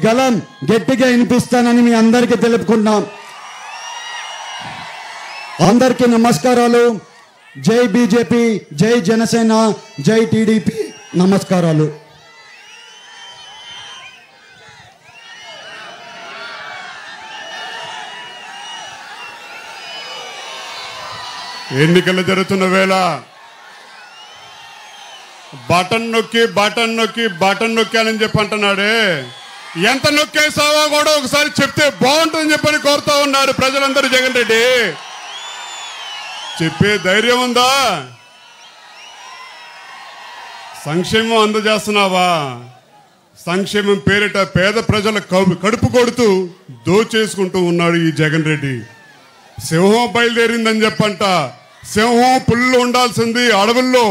గలం గట్టిగా వినిపిస్తానని మీ అందరికీ తెలుపుకుంటున్నాం. అందరికీ నమస్కారాలు. జై బీజేపీ, జై జనసేన, జై టీడీపీ. నమస్కారాలు. ఎన్నికలు జరుగుతున్న వేళ బటన్ నొక్కి అని చెప్పి అంటున్నాడే. ఎంత నొక్కేసావో కూడా ఒకసారి చెప్తే బాగుంటుందని చెప్పని కోరుతా ఉన్నారు ప్రజలందరూ. జగన్ రెడ్డి చెప్పే ధైర్యం ఉందా? సంక్షేమం అందజేస్తున్నావా? సంక్షేమం పేరిట పేద ప్రజల కడుపు కొడుతూ దోచేసుకుంటూ ఉన్నాడు ఈ జగన్ రెడ్డి. సింహం బయలుదేరిందని చెప్పంట. సింహం పుల్లు ఉండాల్సింది అడవుల్లో.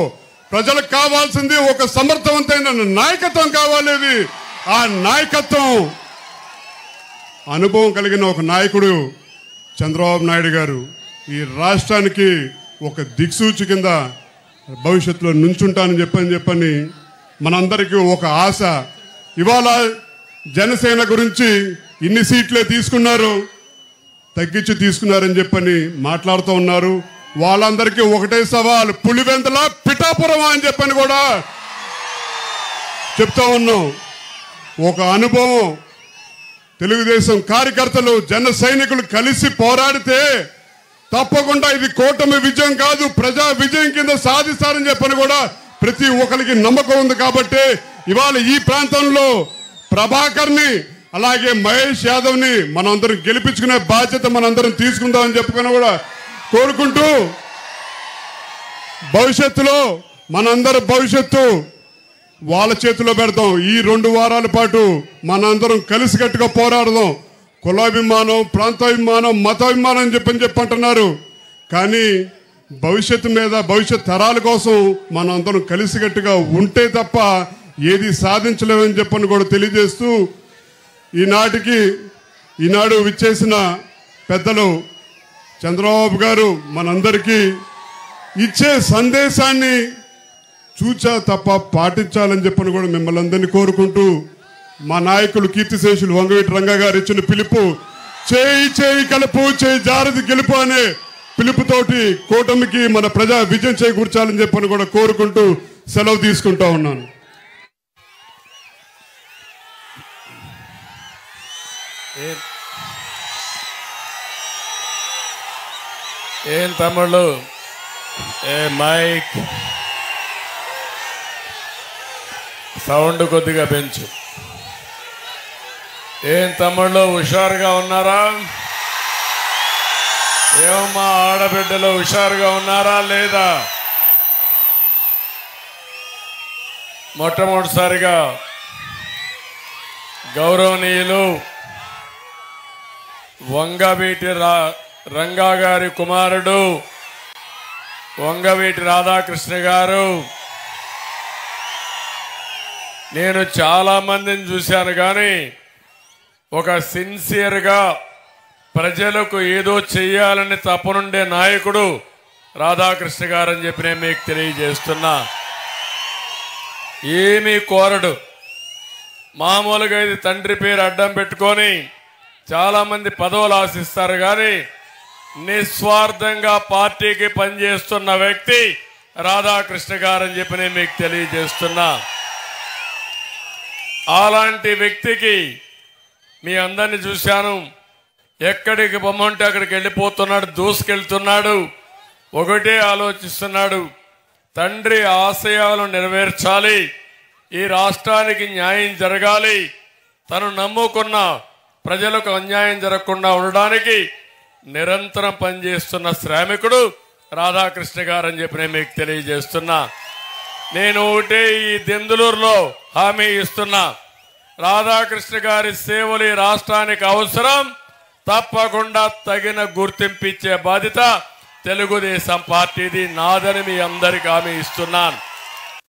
ప్రజలకు కావాల్సింది ఒక సమర్థవంతమైన నాయకత్వం కావాలి. ఆ నాయకత్వం అనుభవం కలిగిన ఒక నాయకుడు చంద్రబాబు నాయుడు గారు ఈ రాష్ట్రానికి ఒక దిక్సూచి కింద భవిష్యత్తులో నుంచుంటానని చెప్పని మనందరికీ ఒక ఆశ. ఇవాళ జనసేన గురించి ఇన్ని సీట్లే తీసుకున్నారు, తగ్గించి తీసుకున్నారని చెప్పని మాట్లాడుతూ ఉన్నారు. వాళ్ళందరికీ ఒకటే సవాల్, పులివెందుల పిఠాపురం అని చెప్పని కూడా చెప్తా ఉన్నాం. ఒక అనుభవం. తెలుగుదేశం కార్యకర్తలు, జన సైనికులు కలిసి పోరాడితే తప్పకుండా ఇది కూటమి విజయం కాదు, ప్రజా విజయం కింద సాధిస్తారని చెప్పని కూడా ప్రతి ఒక్కరికి నమ్మకం ఉంది. కాబట్టి ఇవాళ ఈ ప్రాంతంలో ప్రభాకర్ని అలాగే మహేష్ యాదవ్ని మనందరం గెలిపించుకునే బాధ్యత మనందరం తీసుకుందామని చెప్పుకొని కూడా కోరుకుంటూ, భవిష్యత్తులో మనందరి భవిష్యత్తు వాళ్ళ చేతిలో పెడతాం. ఈ 2 వారాల పాటు మనందరం కలిసికట్టుగా పోరాడదాం. కులాభిమానం, ప్రాంతాభిమానం, మతాభిమానం అని చెప్పంటున్నారు. కానీ భవిష్యత్తు మీద, భవిష్యత్ తరాల కోసం మనందరం కలిసికట్టుగా ఉంటే తప్ప ఏది సాధించలేమని చెప్పని కూడా తెలియజేస్తూ, ఈనాడు విచ్చేసిన పెద్దలు చంద్రబాబు గారు మనందరికీ ఇచ్చే సందేశాన్ని చూచా తప్ప పాటించాలని చెప్పని కూడా మిమ్మల్ని అందరినీ కోరుకుంటూ, మా నాయకులు కీర్తిశేషులు వంగవీటి రంగా గారు ఇచ్చిన పిలుపు, చేయి చేయి కలుపు, చేయి జారది గెలుపు అనే పిలుపుతోటి కూటమికి మన ప్రజా విజయం చేకూర్చాలని చెప్పని కూడా కోరుకుంటూ సెలవు తీసుకుంటా ఉన్నాను. ఏం తమ్ముళ్ళు, మైక్ సౌండ్ కొద్దిగా పెంచు. ఏం తమ్ముళ్ళు, హుషారుగా ఉన్నారా? ఏమమ్మా ఆడబిడ్డలు హుషారుగా ఉన్నారా లేదా? మొట్టమొదటిసారిగా గౌరవనీయులు వంగవీటి రంగా గారి కుమారుడు వంగవీటి రాధాకృష్ణ గారు, నేను చాలా మందిని చూశాను కానీ ఒక సిన్సియర్గా ప్రజలకు ఏదో చెయ్యాలని తపనుండే నాయకుడు రాధాకృష్ణ గారు అని చెప్పి నేను మీకు తెలియజేస్తున్నా. ఏమీ కోరడు. మామూలుగా ఇది తండ్రి పేరు అడ్డం పెట్టుకొని చాలా మంది పదవులు ఆశిస్తారు కానీ నిస్వార్థంగా పార్టీకి పనిచేస్తున్న వ్యక్తి రాధాకృష్ణ గారు అని చెప్పి నేను మీకు తెలియజేస్తున్నా. అలాంటి వ్యక్తికి మీ అందరిని చూశాను. ఎక్కడికి పొమ్మంటే అక్కడికి వెళ్ళిపోతున్నాడు, దూసుకెళ్తున్నాడు. ఒకటే ఆలోచిస్తున్నాడు, తండ్రి ఆశయాలను నెరవేర్చాలి, ఈ రాష్ట్రానికి న్యాయం జరగాలి, తను నమ్ముకున్న ప్రజలకు అన్యాయం జరగకుండా ఉండడానికి నిరంతరం పనిచేస్తున్న శ్రామికుడు రాధాకృష్ణ గారు అని చెప్పి నేను మీకు తెలియజేస్తున్నా. నేను ఒకటే ఈ దెందులూరులో హామీ ఇస్తున్నా, రాధాకృష్ణ గారి సేవలు ఈ రాష్ట్రానికి అవసరం. తప్పకుండా తగిన గుర్తింపు ఇచ్చే బాధ్యత తెలుగుదేశం పార్టీది, నాదని మీ అందరికీ హామీ ఇస్తున్నాను.